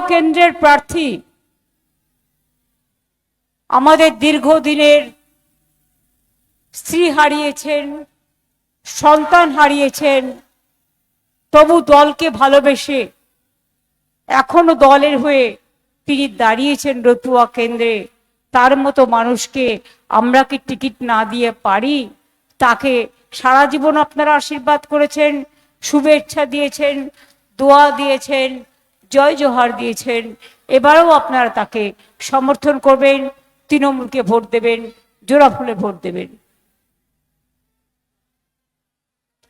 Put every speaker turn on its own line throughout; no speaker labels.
কেন্দ্রের প্রার্থী আমাদের দীর্ঘদিনের স্ত্রী হারিয়েছেন, সন্তান হারিয়েছেন, তবু দলকে ভালোবেসে এখনো দলের হয়ে তিনি দাঁড়িয়েছেন রতুয়া কেন্দ্রে। তার মতো মানুষকে আমরা কি টিকিট না দিয়ে পারি? তাকে সারা জীবন আপনারা আশীর্বাদ করেছেন, শুভেচ্ছা দিয়েছেন, দোয়া দিয়েছেন, জয় জোহার দিয়েছেন। এবারেও আপনারা তাকে সমর্থন করবেন, তৃণমূলকে ভোট দেবেন, জোড়া ফুলে ভোট দেবেন।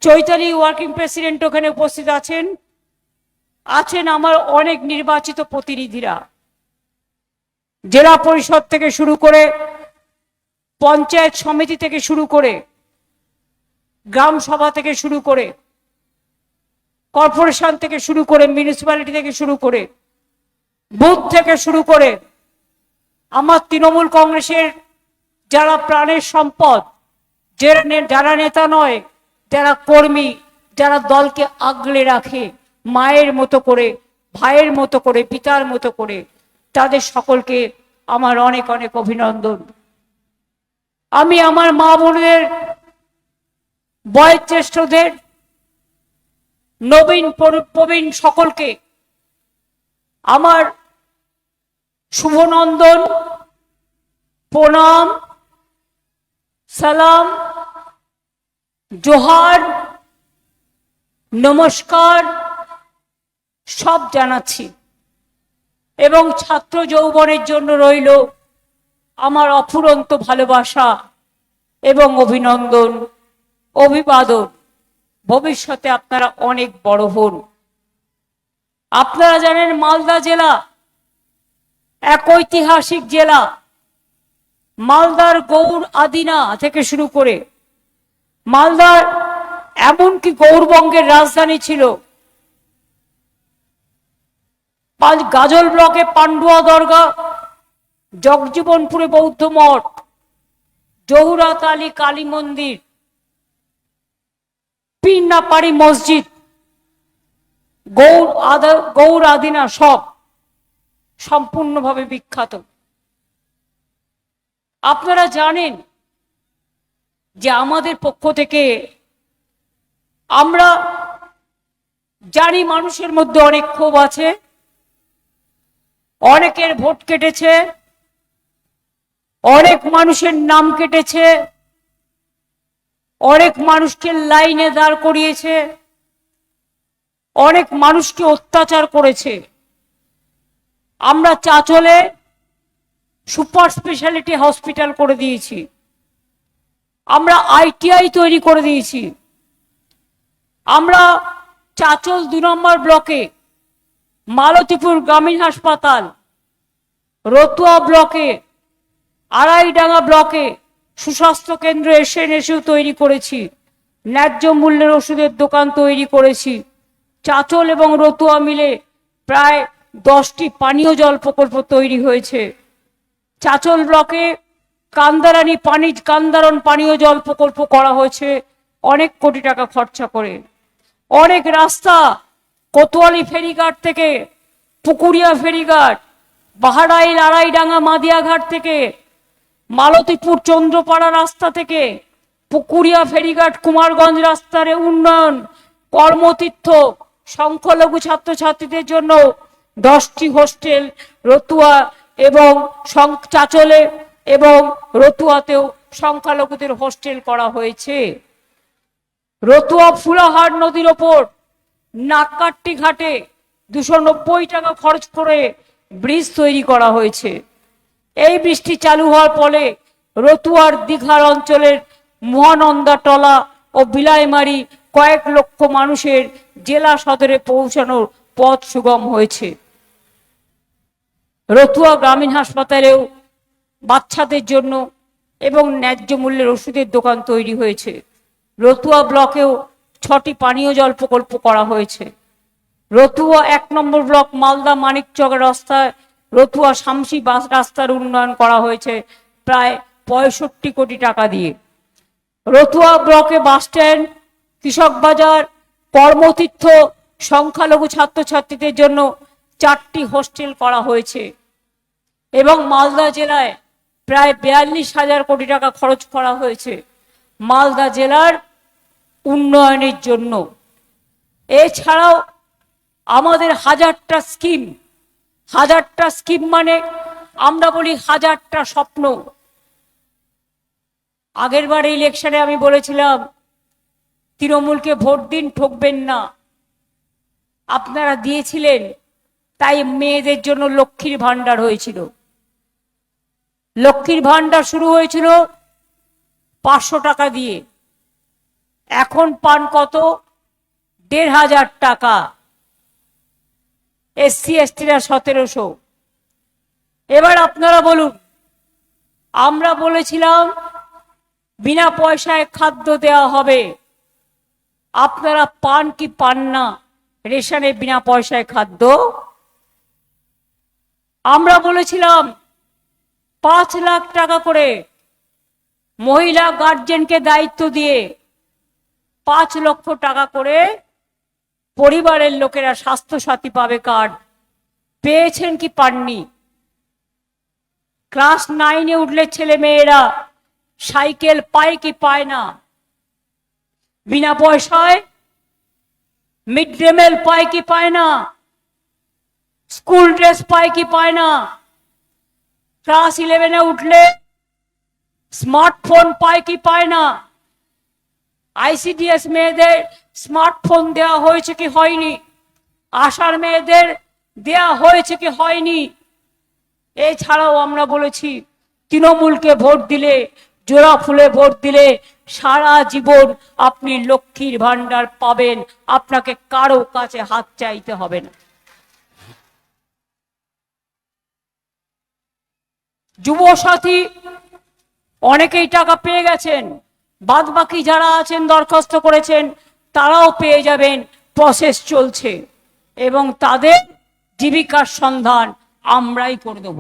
চৈতালি ওয়ার্কিং প্রেসিডেন্ট ওখানে উপস্থিত আছেন, আমার অনেক নির্বাচিত প্রতিনিধিরা, জেলা পরিষদ থেকে শুরু করে, পঞ্চায়েত সমিতি থেকে শুরু করে, গ্রাম সভা থেকে শুরু করে, কর্পোরেশন থেকে শুরু করে, মিউনিসিপ্যালিটি থেকে শুরু করে, বুথ থেকে শুরু করে, আমার তৃণমূল কংগ্রেসের যারা প্রাণের সম্পদ, যারা নেতা নয়, যারা কর্মী, যারা দলকে আগলে রাখে মায়ের মতো করে, ভাইয়ের মতো করে, পিতার মতো করে, তাদের সকলকে আমার অনেক অনেক অভিনন্দন। আমি আমার মা বোনদের, বয়োজ্যেষ্ঠদের, নবীন প্রবীণ সকলকে আমার শুভনন্দন, প্রণাম, সালাম, জোহার, নমস্কার সব জানাচ্ছি। এবং ছাত্র যৌবনের জন্য রইল আমার অফুরন্ত ভালোবাসা এবং অভিনন্দন, অভিবাদন। ভবিষ্যতে আপনারা অনেক বড় হন। আপনারা জানেন মালদা জেলা এক ঐতিহাসিক জেলা। মালদার গৌড় আদিনা থেকে শুরু করে মালদার এমনকি গৌড়বঙ্গের রাজধানী ছিল। গাজল ব্লকে পান্ডুয়া দরগা, জগজীবনপুরে বৌদ্ধ মঠ, জহুরাত আলী কালী মন্দির, পিন্নাপাড়ি মসজিদ, গৌড় আদিনা সব সম্পূর্ণভাবে বিখ্যাত। আপনারা জানেন যে আমাদের পক্ষ থেকে আমরা জানি মানুষের মধ্যে অনেক ক্ষোভ আছে, অনেকের ভোট কেটেছে, অনেক মানুষের নাম কেটেছে, অনেক মানুষকে লাইনে দাঁড় করিয়েছে, অনেক মানুষকে অত্যাচার করেছে। আমরা চাঁচলে সুপার স্পেশালিটি হসপিটাল করে দিয়েছি, আমরা ITI তৈরি করে দিয়েছি, আমরা চাঁচল 2 নম্বর ব্লকে মালতীপুর গ্রামীণ হাসপাতাল, রতুয়া ব্লকে, আড়াইডাঙ্গা ব্লকে সুস্বাস্থ্য কেন্দ্র এসেও তৈরি করেছি, ন্যায্য মূল্যের ওষুধের দোকান তৈরি করেছি। চাঁচল এবং রতুয়া মিলে প্রায় 10টি পানীয় জল প্রকল্প তৈরি হয়েছে। চাঁচল ব্লকে কান্দারণ পানীয় জল প্রকল্প করা হয়েছে অনেক কোটি টাকা খরচা করে। অনেক রাস্তা, কোতোয়ালি ফেরিঘাট থেকে পুকুরিয়া ফেরিঘাট, বাহারাইল আড়াইডাঙ্গা মাদিয়াঘাট থেকে, মালতীপুর চন্দ্রপাড়া রাস্তা থেকে পুকুরিয়া ফেরিঘাট কুমারগঞ্জ রাস্তার উন্নয়ন, কর্মতীর্থ সংখ্যালঘু ছাত্রছাত্রীদের জন্য 10টি হোস্টেল রতুয়া এবং চাঁচলে এবং রতুয়াতেও সংখ্যালঘুদের হোস্টেল করা হয়েছে। রতুয়া ফুলাহাট নদীর ওপর নাককাট্টি ঘাটে 290 টাকা খরচ করে ব্রিজ তৈরি করা হয়েছে। এই বৃষ্টি চালু হওয়ার ফলে রতুয়ার দীঘার অঞ্চলের মহানন্দা টলা ও বিলাইমারি কয়েক লক্ষ মানুষের জেলা সদরে পৌঁছানোর পথ সুগম হয়েছে। রতুয়া গ্রামীণ হাসপাতালেও বাচ্চাদের জন্য এবং ন্যায্য মূল্যের ওষুধের দোকান তৈরি হয়েছে। রতুয়া ব্লকেও 6টি পানীয় জল প্রকল্প করা হয়েছে। রতুয়া 1 নম্বর ব্লক মালদা মানিকচক রাস্তায় রতুয়া শামসি বাস রাস্তার উন্নয়ন করা হয়েছে প্রায় 65 কোটি টাকা দিয়ে। রতুয়া ব্লকে বাস স্ট্যান্ড, কৃষক বাজার, কর্মতীর্থ সংখ্যালঘু ছাত্রছাত্রীদের জন্য 4টি হোস্টেল করা হয়েছে এবং মালদা জেলায় প্রায় 42,000 কোটি টাকা খরচ করা হয়েছে মালদা জেলার উন্নয়নের জন্য। এছাড়াও আমাদের হাজারটা স্কিম মানে আমরা বলি হাজারটা স্বপ্ন। আগেরবার ইলেকশনে আমি বলেছিলাম তৃণমূলকে ভোট দিন, ঠকবেন না। আপনারা দিয়েছিলেন, তাই মেয়েদের জন্য লক্ষ্মীর ভান্ডার হয়েছিল। লক্ষ্মীর ভান্ডার শুরু হয়েছিল 500 টাকা দিয়ে, এখন পান কত? 1,500 টাকা। SC STরা 1700। এবার আপনারা বলুন, আমরা বলেছিলাম বিনা পয়সায় খাদ্য দেওয়া হবে, আপনারা পান কি পান না রেশনে বিনা পয়সায় খাদ্য? আমরা বলেছিলাম 5 লাখ টাকা করে মহিলা গার্জেনকে দায়িত্ব দিয়ে 5 লক্ষ টাকা করে পরিবারের লোকেরা স্বাস্থ্যসাথী পাবে কার্ড। পেয়েছেন কি পাননি? ক্লাস 9-এ উঠলে ছেলে মেয়েরা সাইকেল পায় কি পায় না? বিনা পয়সায় মিড ডে মিল পায় কি পায় না? স্কুল ড্রেস পায় কি পায় না? ক্লাস 11-এ উঠলে স্মার্টফোন পায় কি পায় না? ICDS মেয়েদের স্মার্টফোন দেওয়া হয়েছে কি হয়নি? আশার মেয়েদের দেওয়া হয়েছে কি হয়নি? এছাড়াও আমরা বলেছি তৃণমূলকে ভোট দিলে, জোড়া ফুলে ভোট দিলে সারা জীবন আপনি লক্ষ্মীর ভান্ডার পাবেন, আপনাকে কারো কাছে হাত চাইতে হবে না। যুবসাথী অনেকেই টাকা পেয়ে গেছেন, বাদ বাকি যারা আছেন দরখাস্ত করেছেন তারাও পেয়ে যাবেন, প্রসেস চলছে এবং তাদের জীবিকার সন্ধান আমরাই করে দেব।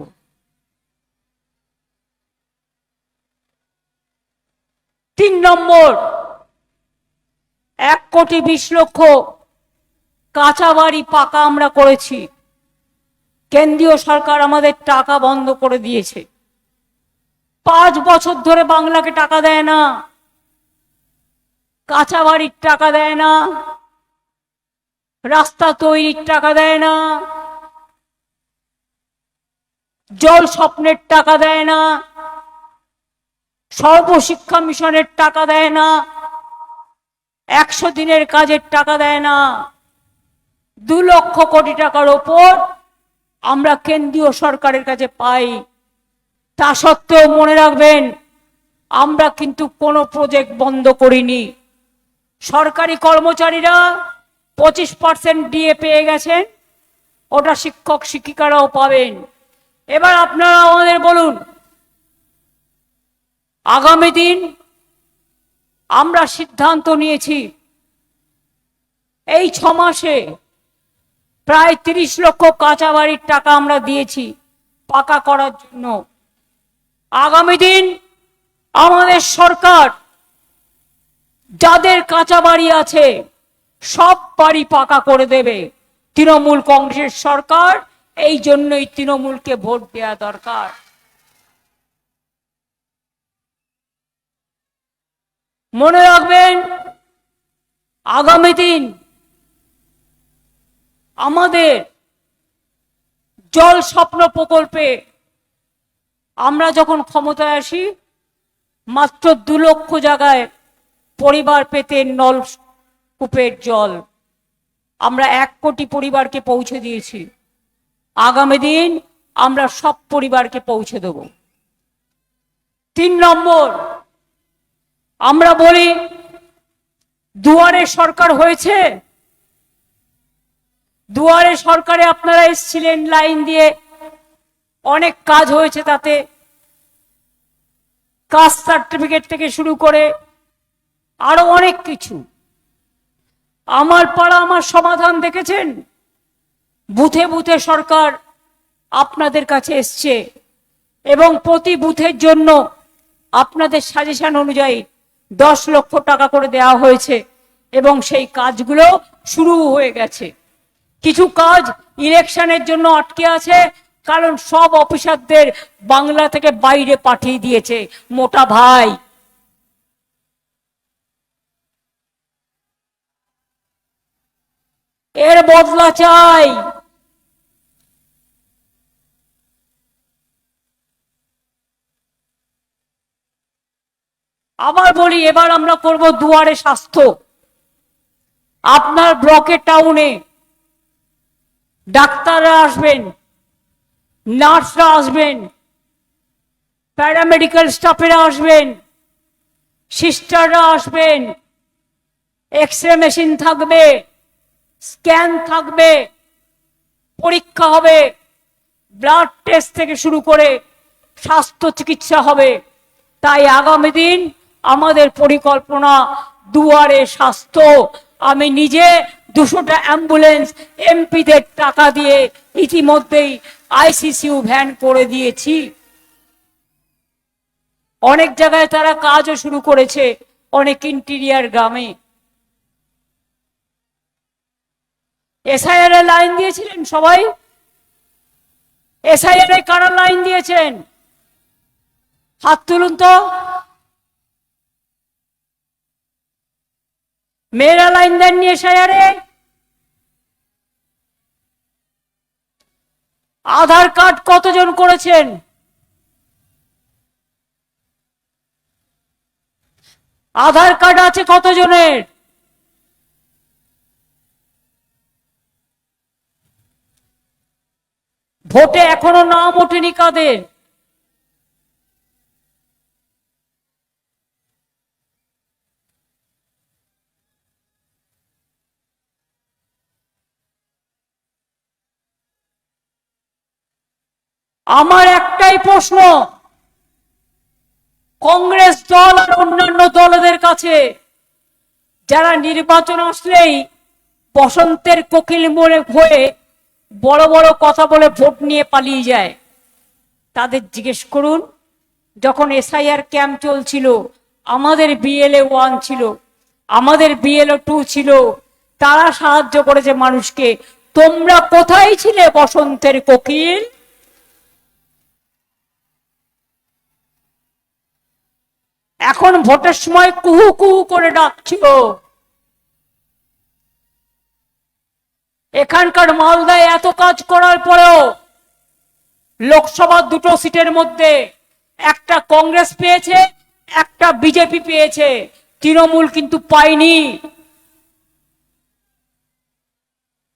3 নম্বর, 1,20,00,000 কাঁচা বাড়ি পাকা আমরা করেছি। কেন্দ্রীয় সরকার আমাদের টাকা বন্ধ করে দিয়েছে। 5 বছর ধরে বাংলাকে টাকা দেয় না, কাঁচা বাড়ির টাকা দেয় না, রাস্তা তৈরির টাকা দেয় না, জল স্বপ্নের টাকা দেয় না, সর্বশিক্ষা মিশনের টাকা দেয় না, 100 দিনের কাজের টাকা দেয় না। 2 লক্ষ কোটি টাকার ওপর আমরা কেন্দ্রীয় সরকারের কাছে পাই। তা সত্ত্বেও মনে রাখবেন, আমরা কিন্তু কোনো প্রজেক্ট বন্ধ করিনি। সরকারি কর্মচারীরা 25% ডিএ পেয়ে গেছেন, ওটা শিক্ষক শিক্ষিকারাও পাবেন। এবার আপনারা আমাদের বলুন, আগামী দিন আমরা সিদ্ধান্ত নিয়েছি এই 6 মাসে প্রায় 30 লক্ষ কাঁচা বাড়ির টাকা আমরা দিয়েছি পাকা করার জন্য। আগামী দিন আমাদের সরকার যাদের কাঁচা বাড়ি আছে সব বাড়ি পাকা করে দেবে। তৃণমূল কংগ্রেসের সরকার, এই জন্যই তৃণমূলকে ভোট দেওয়া দরকার। মনে রাখবেন, আগামী দিন আমাদের জল স্বপ্ন প্রকল্পে আমরা যখন ক্ষমতায় আসি মাত্র 2 লক্ষ জায়গায় পরিবার পেতে নলকূপের জল আমরা 1 কোটি পরিবারকে পৌঁছে দিয়েছি। আগামী দিন আমরা সব পরিবারকে পৌঁছে দেব। 3 নম্বর, আমরা বলি দুয়ারে সরকার হয়েছে। দুয়ারে সরকারে আপনারা এসেছিলেন লাইন দিয়ে, অনেক কাজ হয়েছে, তাতে কাস্ট সার্টিফিকেট থেকে শুরু করে আরো অনেক কিছু। আমার পাড়া আমার সমাধান দেখেছেন, বুথে বুথে সরকার আপনাদের কাছে এসছে এবং প্রতি বুথের জন্য আপনাদের সাজেশন অনুযায়ী 10 লক্ষ টাকা করে দেওয়া হয়েছে এবং সেই কাজগুলো শুরু হয়ে গেছে। কিছু কাজ ইলেকশনের জন্য আটকে আছে, কারণ সব অফিসারদের বাংলা থেকে বাইরে পাঠিয়ে দিয়েছে মোটা ভাই। এর বদলা চাই। আবার বলি, এবার আমরা করব দুয়ারে স্বাস্থ্য। আপনার ব্লকের টাউনে ডাক্তাররা আসবেন, নার্সরা আসবেন, প্যারামেডিক্যাল স্টাফেরা আসবেন, সিস্টাররা আসবেন, এক্সরে মেশিন থাকবে, স্ক্যান থাকবে, পরীক্ষা হবে, ব্লাড টেস্ট থেকে শুরু করে স্বাস্থ্য চিকিৎসা হবে। তাই আগামী দিন আমাদের পরিকল্পনা দুয়ারে স্বাস্থ্য। আমি নিজে 200টা অ্যাম্বুলেন্স এমপিদের টাকা দিয়ে ইতিমধ্যেই আইসিসিউ ভ্যান করে দিয়েছি। অনেক জায়গায় তারা কাজও শুরু করেছে, অনেক ইন্টিরিয়ার গ্রামে। এসআইআর এর লাইন দিয়েছিলেন সবাই? এসআইআর এ কারা লাইন দিয়েছেন? হাত তুলুন তো। মেয়েরা লাইন দেননি এসআইআর এ? আধার কার্ড কতজন করেছেন? আধার কার্ড আছে কতজনের? ভোটে এখনো নাম ওঠেনি কাদের? আমার একটাই প্রশ্ন, কংগ্রেস দল আর অন্যান্য দলদের কাছে, যারা নির্বাচন আসলেই বসন্তের কোকিল মনে হয়ে বড় বড় কথা বলে ভোট নিয়ে পালিয়ে যায়, তাদের জিজ্ঞেস করুন, যখন এসআইআর ক্যাম্প চলছিল, আমাদের বিএলএ 1 ছিল, আমাদের বিএলএ 2 ছিল, তারা সাহায্য করেছে মানুষকে। তোমরা কোথায় ছিলে বসন্তের কোকিল? এখন ভোটের সময় কুহু কুহু করে ডাকছিল। এখানকার মালদায় এত কাজ করার পরেও লোকসভা 2টো সিটের মধ্যে একটা কংগ্রেস পেয়েছে, একটা বিজেপি পেয়েছে, তৃণমূল কিন্তু পায়নি।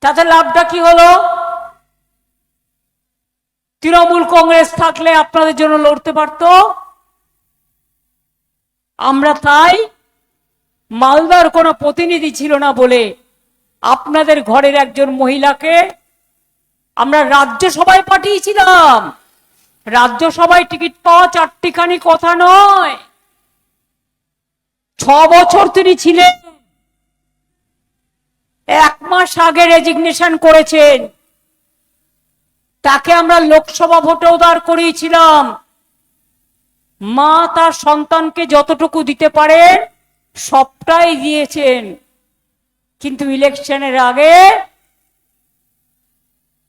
তাতে লাভটা কি হলো? তৃণমূল কংগ্রেস থাকলে আপনাদের জন্য লড়তে পারত। আমরা তাই মালদার কোনো প্রতিনিধি ছিল না বলে আপনাদের ঘরের একজন মহিলাকে আমরা রাজ্যসভায় পাঠিয়েছিলাম। রাজ্যসভায় টিকিট পাওয়া 4টিখানি কথা নয়, 6 বছর তিনি ছিলেন। 1 মাস আগে রেজিগনেশন করেছেন। তাকে আমরা লোকসভা ভোটেও দাঁড় করিয়েছিলাম। মা তার সন্তানকে যতটুকু দিতে পারে সবটাই দিয়েছেন, কিন্তু ইলেকশনের আগে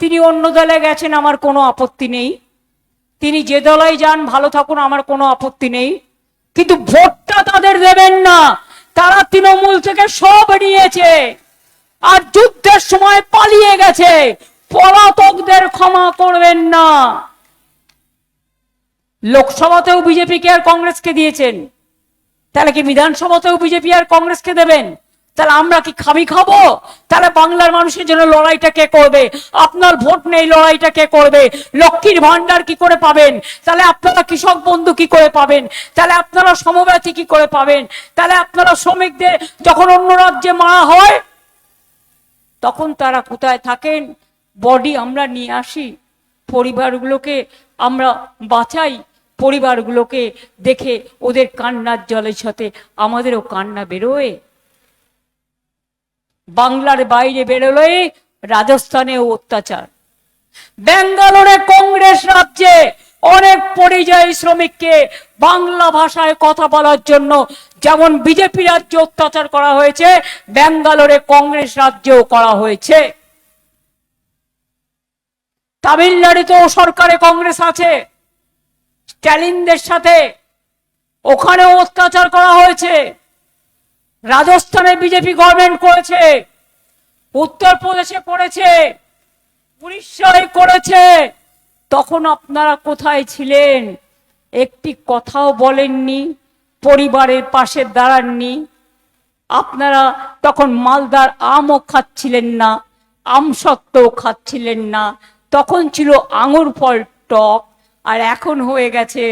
তিনি অন্য দলে গেছেন, আমার কোনো আপত্তি নেই। তিনি যে দলেই যান ভালো থাকুন, আমার কোনো আপত্তি নেই, কিন্তু ভোটটা তাদের দেবেন না। তারা তৃণমূল থেকে সব নিয়েছে আর যুদ্ধের সময় পালিয়ে গেছে। পলাতকদের ক্ষমা করবেন না। লোকসভাতেও বিজেপিকে আর কংগ্রেসকে দিয়েছেন, তাহলে কি বিধানসভাতেও বিজেপি আর কংগ্রেসকে দেবেন? তাহলে আমরা কি খাবি খাবো? তাহলে বাংলার মানুষের জন্য লড়াইটা কে করবে? আপনার ভোট নেই, লড়াইটা কে করবে? লক্ষ্মীর ভান্ডার কি করে পাবেন? তাহলে আপনারা কৃষক বন্ধু কি করে পাবেন? তাহলে আপনারা সমব্যথী কি করে পাবেন? তাহলে আপনারা শ্রমিকদের যখন অন্য রাজ্যে মারা হয় তখন তারা কোথায় থাকেন? বডি আমরা নিয়ে আসি, পরিবারগুলোকে আমরা বাঁচাই, পরিবারগুলোকে দেখে ওদের কান্নার জলের সাথে আমাদেরও কান্না বেরোয়। বাংলার বাইরে বেরোলে রাজস্থানেও অত্যাচার। ব্যাঙ্গালোরে কংগ্রেস রাজ্যে অনেক পরিযায়ী শ্রমিককে বাংলা ভাষায় কথা বলার জন্য যেমন বিজেপি রাজ্যে অত্যাচার করা হয়েছে, ব্যাঙ্গালোরে কংগ্রেস রাজ্যেও করা হয়েছে। তামিলনাড়ুতেও সরকারে কংগ্রেস আছে, স্ট্যালিনদের সাথে, ওখানেও অত্যাচার করা হয়েছে। রাজস্থানে বিজেপি গভর্নমেন্ট করেছে, উত্তরপ্রদেশে করেছে, উড়িষ্যায় করেছে। তখন আপনারা কোথায় ছিলেন? একটি কথাও বলেননি, পরিবারের পাশে দাঁড়াননি। আপনারা তখন মালদার আমও খাচ্ছিলেন না, আমসত্ত্বও খাচ্ছিলেন না, তখন ছিল আঙুর ফল টক। আর এখন হয়ে গেছে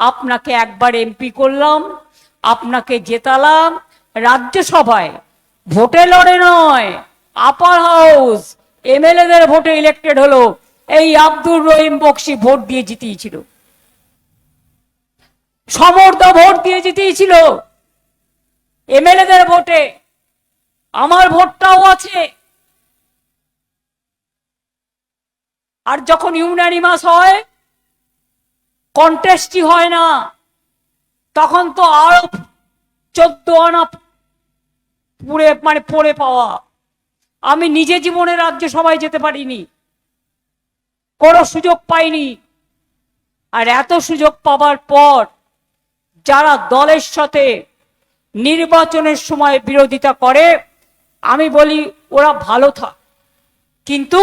আপনাকে একবার এমপি করলাম, আপনাকে জেতালাম রাজ্যসভায়, ভোটে লড়ে নয়, আপার হাউস এমএলএদের ভোটে ইলেক্টেড হলো। এই আব্দুর রহিম বক্সি ভোট দিয়ে জিতিয়েছিল, সমর্দা ভোট দিয়ে জিতিয়েছিল এমএলএদের ভোটে। আমার ভোটটাও আছে। আর যখন ইউনানিমাস হয়, কন্টেস্টই হয় না, তখন তো আরো 14 আনা পড়ে পাওয়া। আমি নিজে জীবনে রাজ্যসভায় যেতে পারিনি, কোনো সুযোগ পাইনি। আর এত সুযোগ পাবার পর যারা দলের সাথে নির্বাচনের সময় বিরোধিতা করে, আমি বলি ওরা ভালো থাক, কিন্তু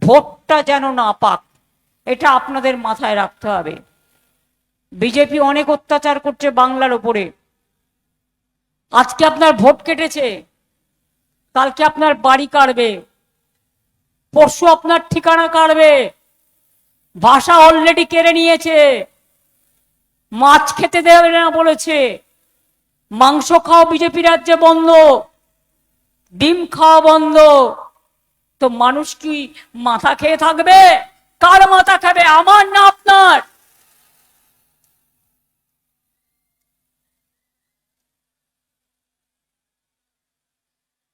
ভোটটা যেন না পাক, এটা আপনাদের মাথায় রাখতে হবে। বিজেপি অনেক অত্যাচার করছে বাংলার উপরে। আজকে আপনার ভোট কেটেছে, কালকে আপনার বাড়ি কাটবে, পরশু আপনার ঠিকানা কাটবে, ভাষা অলরেডি কেড়ে নিয়েছে, মাছ খেতে দেবে না বলেছে, মাংস খাওয়া বিজেপি রাজ্যে বন্ধ, ডিম খাওয়া বন্ধ। তো মানুষ কি মাথা খেয়ে থাকবে? কার মাথা খাবে, আমার না আপনার?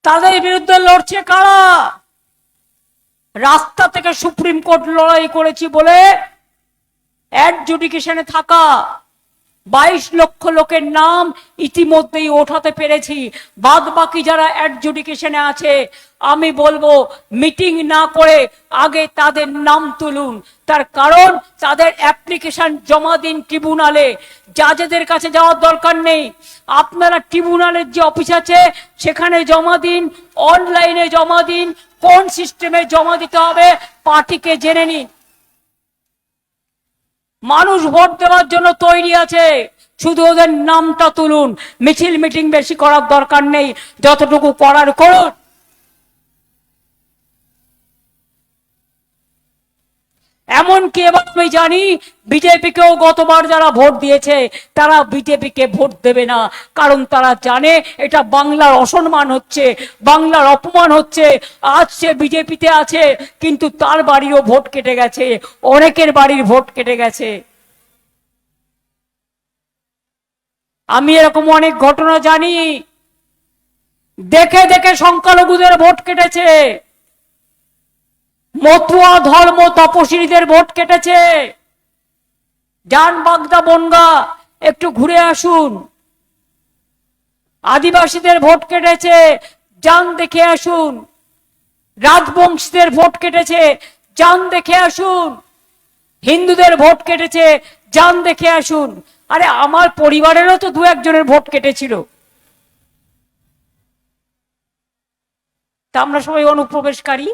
তাদের বিরুদ্ধে লড়ছে কারা? রাস্তা থেকে সুপ্রিম কোর্ট লড়াই করেছি বলে অ্যাডজুডিকেশনে থাকা 22 লক্ষ লোকের নাম ইতিমধ্যেই ওঠাতে পেরেছি। বাদ বাকি যারা অ্যাডজুডিকেশনে আছে, আমি বলবো মিটিং না করে আগে তাদের নাম তুলুন। তার কারণ তাদের অ্যাপ্লিকেশন জমা দিন ট্রিব্যুনালে, জাজেদের কাছে যাওয়ার দরকার নেই। আপনারা ট্রিব্যুনালের যে অফিস আছে সেখানে জমা দিন, অনলাইনে জমা দিন, কোন সিস্টেমে জমা দিতে হবে পার্টিকে জেনে নিন। মানুষ ভোট দেওয়ার জন্য তৈরি আছে, শুধু ওদের নামটা তুলুন। মিছিল মিটিং বেশি করার দরকার নেই, যতটুকু করার করুন। এমনকি এবার আমি জানি বিজেপিকেও গতবার যারা ভোট দিয়েছে তারা বিজেপিকে ভোট দেবে না, কারণ তারা জানে এটা বাংলার অসম্মান হচ্ছে, বাংলার অপমান হচ্ছে। আজ সে বিজেপিতে আছে, কিন্তু তার বাড়িরও ভোট কেটে গেছে, অনেকের বাড়ির ভোট কেটে গেছে। আমি এরকম অনেক ঘটনা জানি, দেখে দেখে সংখ্যালঘুদের ভোট কেটেছে, মতুয়া ধর্ম তপশিলীদের ভোট কেটেছে। যান বাগদা বনগা, একটু ঘুরে আসুন। আদিবাসীদের ভোট কেটেছে, যান দেখে আসুন। রাজবংশীদের ভোট কেটেছে, যান দেখে আসুন। হিন্দুদের ভোট কেটেছে, যান দেখে আসুন। আরে আমার পরিবারেরও তো 2-1 জনের ভোট কেটেছিল। তা আমরা সবাই অনুপ্রবেশকারী,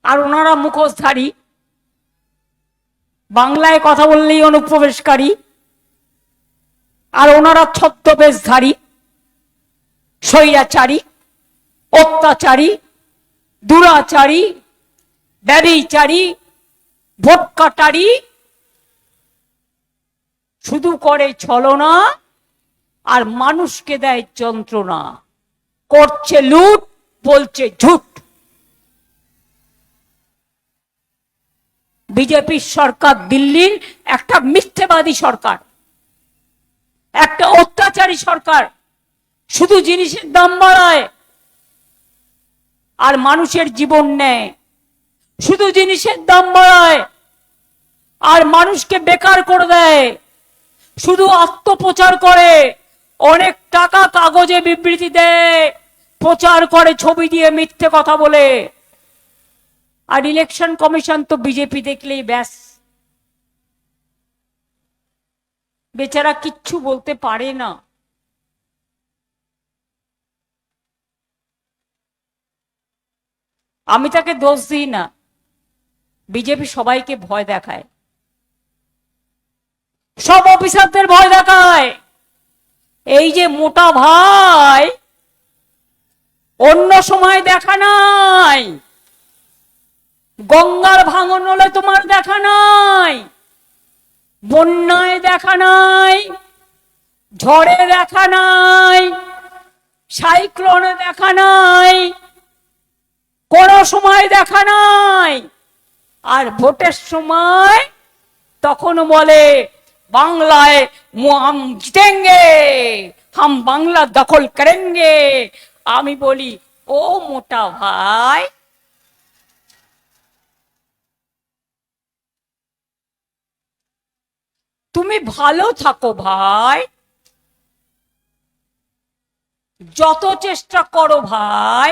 আর ওনারা মুখোশধারী, বাংলায় কথা বললেই অনুপ্রবেশকারী, আর ওনারা ছদ্মবেশধারী, স্বৈরাচারী, অত্যাচারী, দুরাচারী, ব্যভিচারী, ভোট কাটারি, শুধু করে ছলনা আর মানুষকে দেয় যন্ত্রণা, করছে লুট, বলছে ঝুট। বিজেপির সরকার দিল্লির একটা মিথ্যেবাদী সরকার, একটা অত্যাচারী সরকার। শুধু জিনিসের দাম বাড়ায় আর মানুষের জীবন নেয়, শুধু জিনিসের দাম বাড়ায় আর মানুষকে বেকার করে দেয়, শুধু আত্মপ্রচার করে, অনেক টাকা কাগজে বিবৃতি দেয়, প্রচার করে ছবি দিয়ে মিথ্যে কথা বলে। আর ইলেকশন কমিশন তো বিজেপি দেখলেই ব্যাস, বেচারা কিচ্ছু বলতে পারে না। আমি তাকে দোষ দিই না, বিজেপি সবাইকে ভয় দেখায়, সব অফিসারদের ভয় দেখায়। এই যে মোটা ভাই, অন্য সময় দেখা নাই, গঙ্গার ভাঙন হলে তোমার দেখা নাই, বন্যায় দেখা নাই, ঝড়ে দেখা নাই, সাইক্লোনে দেখা নাই, কোন সময় দেখা নাই। আর ভোটের সময় তখন বলে বাংলায় হাম জিতেঙ্গে, হাম বাংলা দখল করেঙ্গে। আমি বলি ও মোটা ভাই, তুমি ভালো থাকো ভাই, যত চেষ্টা করো ভাই,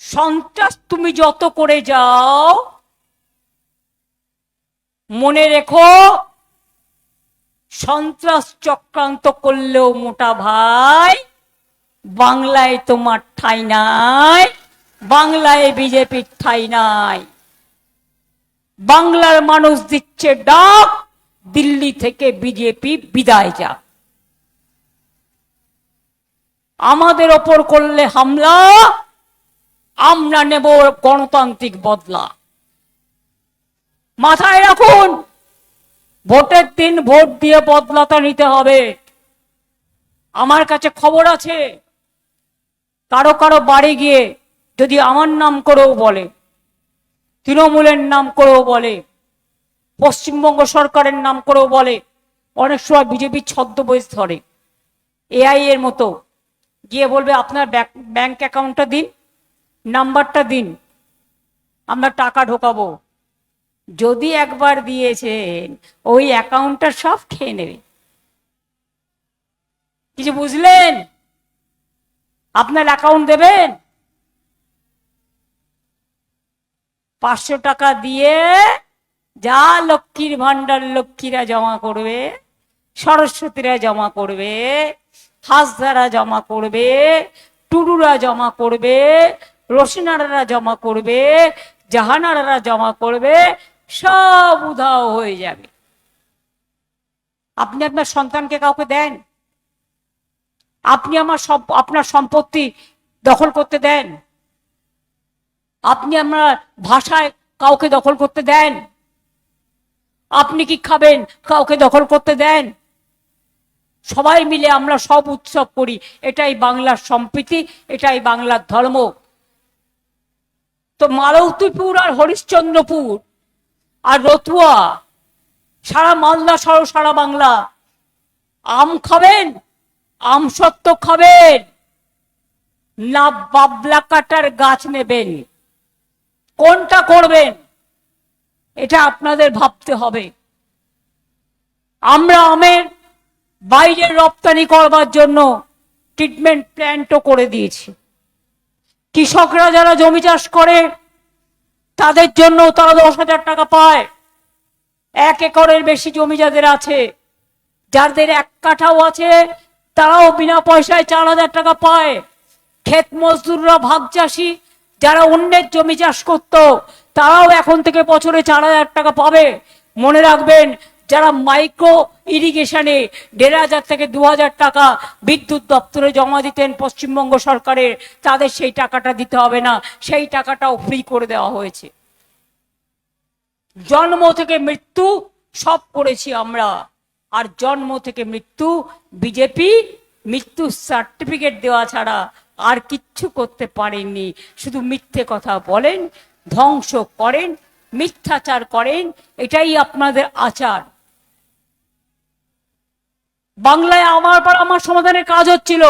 সন্ত্রাস তুমি যত করে যাও, মনে রেখো সন্ত্রাস চক্রান্ত করলেও মোটা ভাই বাংলায় তোমার ঠাঁই নাই, বাংলায় বিজেপির ঠাঁই নাই। বাংলার মানুষ দিচ্ছে ডাক, দিল্লি থেকে বিজেপি বিদায় যাক। আমাদের ওপর করলে হামলা, আমরা নেব গণতান্ত্রিক বদলা। মাথায় রাখুন, ভোটের দিন ভোট দিয়ে বদলাটা নিতে হবে। আমার কাছে খবর আছে, কারো কারো বাড়ি গিয়ে যদি আমার নাম করেও বলে, তৃণমূলের নাম করেও বলে, পশ্চিমবঙ্গ সরকারের নাম করেও বলে, অনেক সময় বিজেপির ছদ্মবেশ ধরে, এআই এর মতো গিয়ে বলবে আপনার ব্যাংক অ্যাকাউন্টটা দিন, নাম্বারটা দিন, আমরা টাকা ঢোকাবো। যদি একবার দিয়েছেন ওই অ্যাকাউন্টটা সব খেয়ে নেবে। কিছু বুঝলেন? আপনার অ্যাকাউন্ট দেবেন, 500 টাকা দিয়ে যা লক্ষ্মীর ভান্ডার লক্ষ্মীরা জমা করবে, সরস্বতীরা জমা করবে, হাসদারা জমা করবে, টুডুরা জমা করবে, রোশনারা জমা করবে, জাহানারা জমা করবে, সব উধাও হয়ে যাবে। আপনি আপনার সন্তানকে কাউকে দেন? আপনি আপনার সম্পত্তি দখল করতে দেন? আপনি আপনার ভাষায় কাউকে দখল করতে দেন? আপনি কি খাবেন কাউকে দখল করতে দেন? সবাই মিলে আমরা সব উৎসব করি, এটাই বাংলার সম্প্রীতি, এটাই বাংলার ধর্ম। তো মালতীপুর আর হরিশ্চন্দ্রপুর আর রতুয়া, সারা মালদা সহ সারা বাংলা আম খাবেন, আম সত্ত্ব খাবেন না বাবলা কাটার গাছ নেবেন? কোনটা করবেন এটা আপনাদের ভাবতে হবে। আমরা আমের বাইরে রপ্তানি করবার জন্য ট্রিটমেন্ট প্ল্যান্টও করে দিয়েছি। কৃষকরা যারা জমি চাষ করে তাদের জন্য তারা 10,000 টাকা পায়। 1 একরের বেশি জমি যাদের আছে, যাদের 1 কাঠাও আছে, তারাও বিনা পয়সায় 4,000 টাকা পায়। ক্ষেত মজদুররা, ভাগ চাষি যারা অন্যের জমি চাষ করত, তারাও এখন থেকে বছরে 4,000 টাকা পাবে। মনে রাখবেন, যারা মাইক্রো ইরিগেশনে 1,500 থেকে 2,000 টাকা বিদ্যুৎ দপ্তরে জমা দিতেন পশ্চিমবঙ্গ সরকারের, তাদের সেই টাকাটা দিতে হবে না, সেই টাকাটাও ফ্রি করে দেওয়া হয়েছে। জন্ম থেকে মৃত্যু সব করেছি আমরা। আর জন্ম থেকে মৃত্যু বিজেপি মৃত্যু সার্টিফিকেট দেওয়া ছাড়া আর কিচ্ছু করতে পারেননি। শুধু মিথ্যে কথা বলেন, ধ্বংস করেন, মিথ্যাচার করেন, এটাই আপনাদের আচার। বাংলায় আমার পর আমার সমাধানের কাজ হচ্ছিল,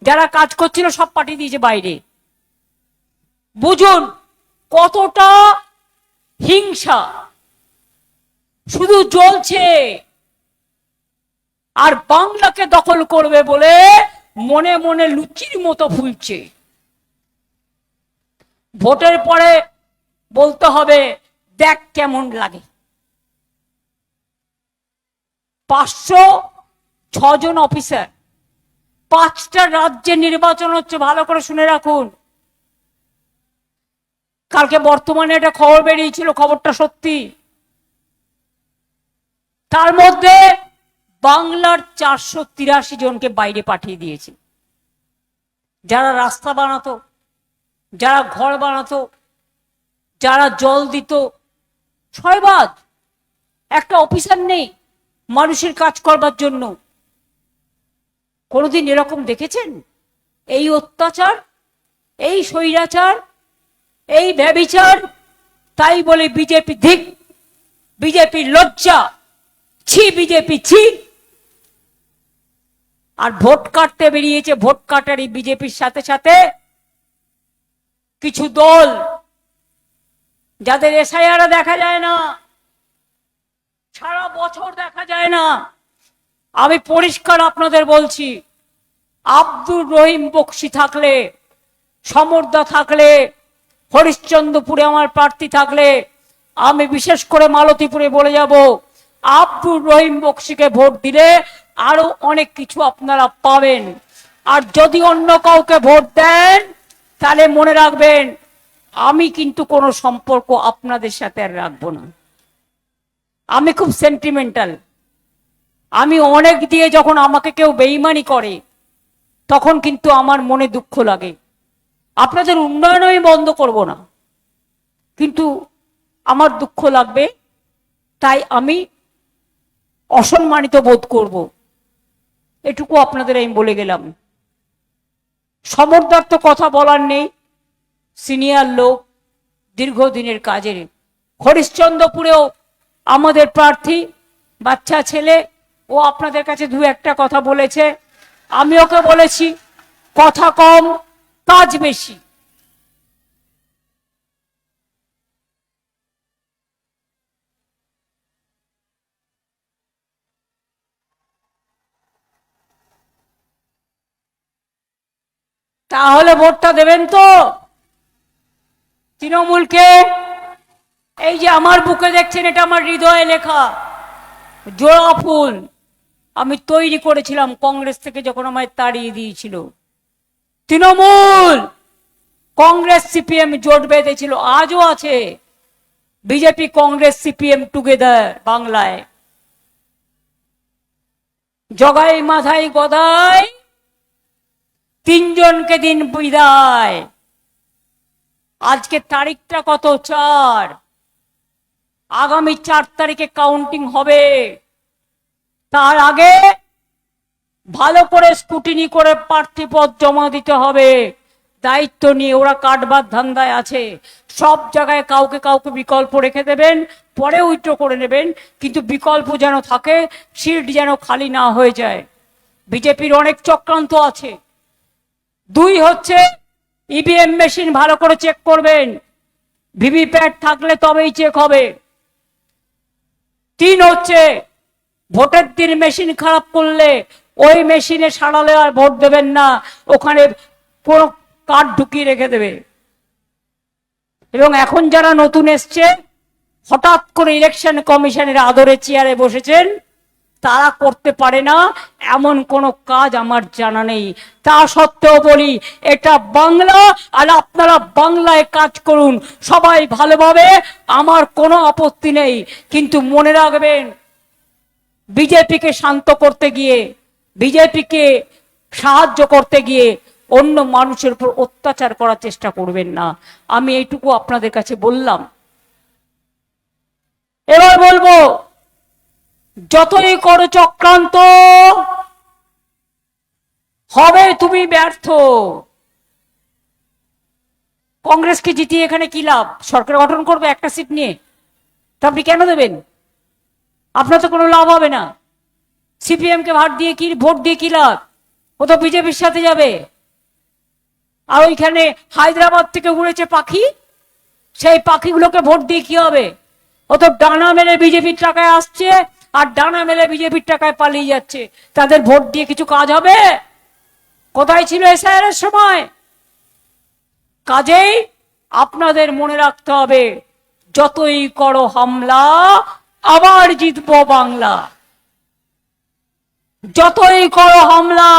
যারা কাজ করছিল সব পাঠিয়ে দিয়েছে বাইরে। বুঝুন কতটা হিংসা শুধু জ্বলছে। আর বাংলাকে দখল করবে বলে মনে মনে লুচির মতো ফুলছে। ভোটের পরে বলতে হবে দেখ কেমন লাগে। 506 জন অফিসার, 5টা রাজ্যে নির্বাচন হচ্ছে, ভালো করে শুনে রাখুন। কালকে বর্তমানে একটা খবর বেরিয়েছিল, খবরটা সত্যি। তার মধ্যে বাংলার 483 জনকে বাইরে পাঠিয়ে দিয়েছে। যারা রাস্তা বানাতো, যারা ঘর বানাতো, যারা জল দিত, ছয়বাদ। একটা অফিসার নেই মানুষের কাজ করবার জন্য। কোনোদিন এরকম দেখেছেন? এই অত্যাচার, এই স্বৈরাচার, এই ব্যভিচার। তাই বলে বিজেপি ধিক, বিজেপি লজ্জা, ছি বিজেপি ছি। আর ভোট কাটতে বেরিয়েছে, ভোট কাটারই বিজেপির সাথে সাথে কিছু দল যাদের এসআইআর দেখা যায় না, সারা বছর দেখা যায় না। আমি পরিষ্কার আপনাদের বলছি, আব্দুর রহিম বক্সি থাকলে, সমরদা থাকলে, হরিশ্চন্দ্রপুরে আমার প্রার্থী থাকলে, আমি বিশেষ করে মালতীপুরে বলে যাব, আব্দুর রহিম বক্সিকে ভোট দিলে আরো অনেক কিছু আপনারা পাবেন। আর যদি অন্য কাউকে ভোট দেন তাহলে মনে রাখবেন, আমি কিন্তু কোনো সম্পর্ক আপনাদের সাথে আর রাখবো না। আমি খুব সেন্টিমেন্টাল। আমি অনেক দিয়ে যখন আমাকে কেউ বেইমানি করে তখন কিন্তু আমার মনে দুঃখ লাগে। আপনাদের উন্নয়ন আমি বন্ধ করব না, কিন্তু আমার দুঃখ লাগবে, তাই আমি অসম্মানিত বোধ করব। এটুকু আপনাদের আমি বলে গেলাম। সমরদার তো কথা বলার নেই, সিনিয়র লোক, দীর্ঘদিনের কাজের। হরিশ্চন্দ্রপুরেও আমাদের প্রার্থী, বাচ্চা ছেলে, ও আপনাদের কাছে দু একটা কথা বলেছে। আমি ওকে বলেছি কথা কম কাজ বেশি। তাহলে ভোটটা দেবেন তো তৃণমূলকে। এই যে আমার বুকে দেখছেন, এটা আমার হৃদয়ে লেখা জোড়া ফুল। আমি তৈরি করেছিলাম কংগ্রেস থেকে যখন আমায় তাড়িয়ে দিয়েছিল। তৃণমূল, কংগ্রেস, সিপিএম জোট বেঁধেছিল, আজও আছে। বিজেপি, কংগ্রেস, সিপিএম টুগেদার বাংলায়। জগাই মাথায় গদাই, 3 জনকে দিন বিদায়। আজকে তারিখটা কত? 4। আগামী 4 তারিখে কাউন্টিং হবে। তার আগে ভালো করে স্কুটিনি করে প্রার্থীপদ জমা দিতে হবে। দায়িত্ব নিয়ে ওরা কাটবার ধান্দায় আছে। সব জায়গায় কাউকে কাউকে বিকল্প রেখে দেবেন, পরে উইথড্র করে নেবেন, কিন্তু বিকল্প যেন থাকে, সিট যেন খালি না হয়ে যায়। বিজেপির অনেক চক্রান্ত আছে। 2 হচ্ছে ইভিএম মেশিন ভালো করে চেক করবেন, ভিভিপ্যাট থাকলে তবেই চেক হবে। 3 হচ্ছে ভোটের দিন মেশিন খারাপ করলে ওই মেশিনে সারালে আর ভোট দেবেন না, ওখানে কোন কার্ড ঢুকিয়ে রেখে দেবে। এবং এখন যারা নতুন এসছে, হঠাৎ করে ইলেকশন কমিশনের আদরে চেয়ারে বসেছেন, তারা করতে পারে না এমন কোনো কাজ আমার জানা নেই। তা সত্ত্বেও বলি, এটা বাংলা, আর আপনারা বাংলায় কাজ করুন সবাই ভালোভাবে, আমার কোনো আপত্তি নেই। কিন্তু মনে রাখবেন, বিজেপিকে শান্ত করতে গিয়ে, বিজেপিকে সাহায্য করতে গিয়ে অন্য মানুষের উপর অত্যাচার করার চেষ্টা করবেন না। আমি এইটুকু আপনাদের কাছে বললাম। এবার বলবো, যতই করো চক্রান্ত, হবে তুমি ব্যর্থ। কংগ্রেসকে জিতিয়ে এখানে কি লাভ? সরকার গঠন করবে একটা সিট নিয়ে, তা আপনি কেন দেবেন? আপনার তো কোনো লাভ হবে না। সিপিএম কে ভোট দিয়ে কি লাভ? ও তো বিজেপির সাথে যাবে। আর ওইখানে হায়দ্রাবাদ থেকে উড়েছে পাখি, সেই পাখিগুলোকে ভোট দিয়ে কি হবে? ও তো ডানা মেলে বিজেপির টাকায় আসছে আর ডানা মেলে বিজেপির টাকায় পালিয়ে যাচ্ছে। তাদের ভোট দিয়ে কিছু কাজ হবে? কোথায় ছিল এসআইআর এর সময়? কাজেই আপনাদের মনে রাখতে হবে, যতই করো হামলা আবার জিতবো বাংলা। যতই করো হামলা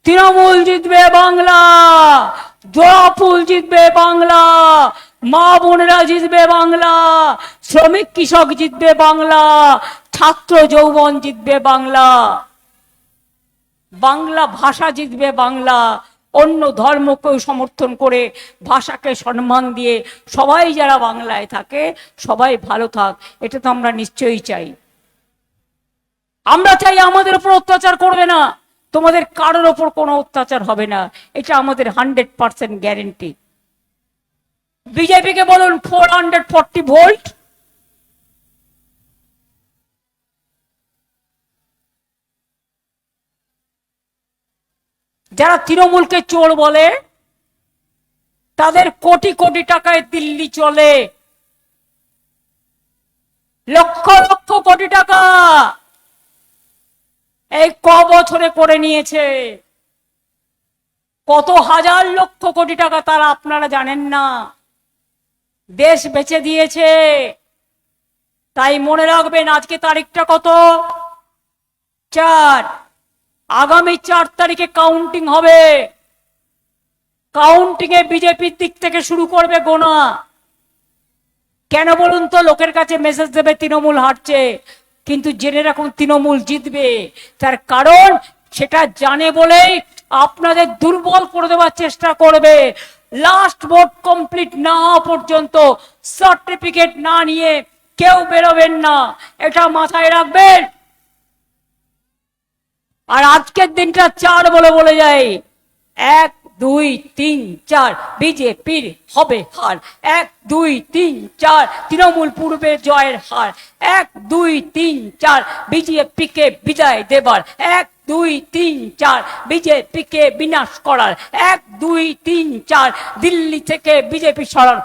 তৃণমূল জিতবে বাংলা, জোড়াফুল জিতবে বাংলা, মা বোনেরা জিতবে বাংলা, শ্রমিক কৃষক জিতবে বাংলা, ছাত্র যৌবন জিতবে বাংলা, বাংলা ভাষা জিতবে বাংলা। অন্য ধর্মকেও সমর্থন করে ভাষাকে সম্মান দিয়ে সবাই যারা বাংলায় থাকে সবাই ভালো থাক, এটা তো আমরা নিশ্চয়ই চাই। আমরা চাই আমাদের উপর অত্যাচার করবে না, তোমাদের কারোর ওপর কোনো অত্যাচার হবে না, এটা আমাদের 100% গ্যারেন্টি। বিজেপিকে বলুন 440 ভোল্ট, যারা তৃণমূলকে চোর বলে তাদের কোটি কোটি টাকায় দিল্লি চলে, লক্ষ লক্ষ কোটি টাকা এই ক বছরে করে নিয়েছে। কত হাজার লক্ষ কোটি টাকা তারা আপনারা জানেন না, দেশ বেচে দিয়েছে। তাই মনে রাখবেন, আজকে তারিখটা কত? 4। আগামী 4 তারিখে কাউন্টিং হবে। কাউন্টিং এ বিজেপির দিক থেকে শুরু করবে গোনা। কেন বলুন তো? লোকের কাছে মেসেজ দেবে তৃণমূল হারছে, কিন্তু জেনে রাখুন তৃণমূল জিতবে। তার কারণ সেটা জানে বলেই আপনাদের দুর্বল করে দেওয়ার চেষ্টা করবে। লাস্ট ভোট কমপ্লিট না হওয়া পর্যন্ত সার্টিফিকেট না নিয়ে কেউ বেরোবেন না, এটা মাথায় রাখবেন। আর আজকের দিনটা 4 বলে যায়। 1 2 3 4 বিজেপির হবে হার। 1 2 3 4 তৃণমূল পূর্বে জয়ের হার। 1 2 3 4 বিজেপিকে বিদায় দেবার। 1 2 3 4 বিজেপিকে বিনাশ করার। 1 2 3 4 দিল্লি থেকে বিজেপি সরান।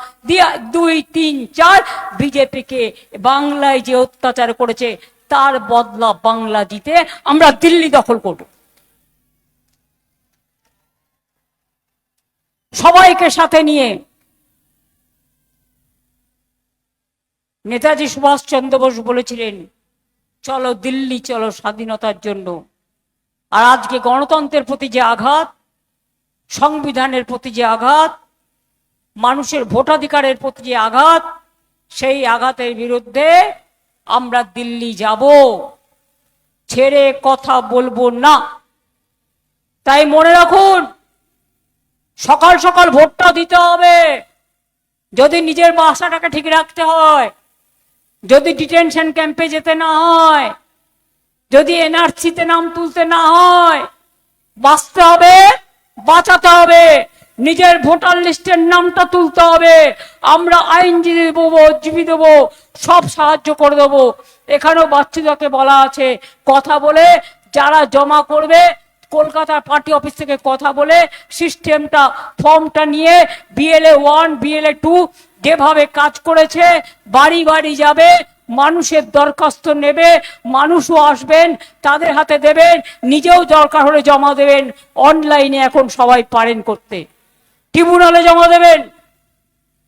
2 3 4 বিজেপিকে বাংলায় যে অত্যাচার করেছে তার বদলা বাংলা জিতে আমরা দিল্লি দখল করব। সবাইকে সাথে নিয়ে। নেতাজি সুভাষচন্দ্র বোস বলেছিলেন, চলো দিল্লি, চলো স্বাধীনতার জন্য। আর আজকে গণতন্ত্রের প্রতি যে আঘাত, সংবিধানের প্রতি যে আঘাত, মানুষের ভোটাধিকারের প্রতি যে আঘাত, সেই আঘাতের বিরুদ্ধে আমরা দিল্লি যাব, ছেড়ে কথা বলবো না। তাই মনে রাখুন, সকাল সকাল ভোটটা দিতে হবে। যদি নিজের বাসাটাকে ঠিক রাখতে হয়, যদি ডিটেনশন ক্যাম্পে যেতে না হয়, যদি এনআরসিতে নাম তুলতে না হয়, বাঁচতে হবে, বাঁচাতে হবে, নিজের ভোটার লিস্টের নামটা তুলতে হবে। আমরা আইনজীবী দেবো, জীবী দেবো, সব সাহায্য করে দেবো। এখানেও বাচ্চাদেরকে বলা আছে, কথা বলে যারা জমা করবে কলকাতার পার্টি অফিস থেকে কথা বলে সিস্টেমটা, ফর্মটা নিয়ে BLA 1 BLA 2 যেভাবে কাজ করেছে বাড়ি বাড়ি যাবে, মানুষের দরখাস্ত নেবে, মানুষও আসবেন, তাদের হাতে দেবেন, নিজেও দরকার হলে জমা দেবেন। অনলাইনে এখন সবাই পারেন করতে, ট্রিবিউনালে জমা দেবেন।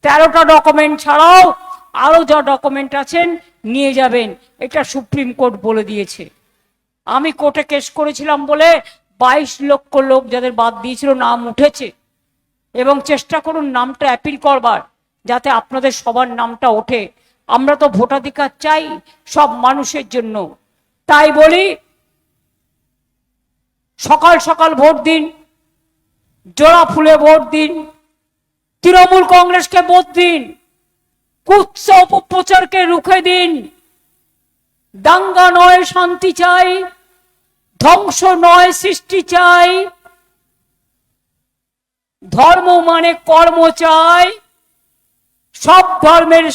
13টা ডকুমেন্ট ছাড়াও আরো যা ডকুমেন্ট আছেন নিয়ে যাবেন, এটা সুপ্রিম কোর্ট বলে দিয়েছে। আমি কোর্টে কেস করেছিলাম বলে 22 লক্ষ লোক যাদের বাদ দিয়েছিল নাম উঠেছে, এবং চেষ্টা করুন নামটা অ্যাপিল করবার, যাতে আপনাদের সবার নামটা ওঠে। আমরা তো ভোটাধিকার চাই সব মানুষের জন্য। তাই বলি, সকাল সকাল ভোট দিন, জোড়া ফুলে ভোট দিন, তৃণমূল কংগ্রেসকে ভোট দিন, কুৎসা অপপ্রচারকে রুখে দিন। দাঙ্গা নয় শান্তি চাই, ধ্বংস নয় সৃষ্টি চাই, ধর্ম মানে কর্ম চাই, সব ধর্মের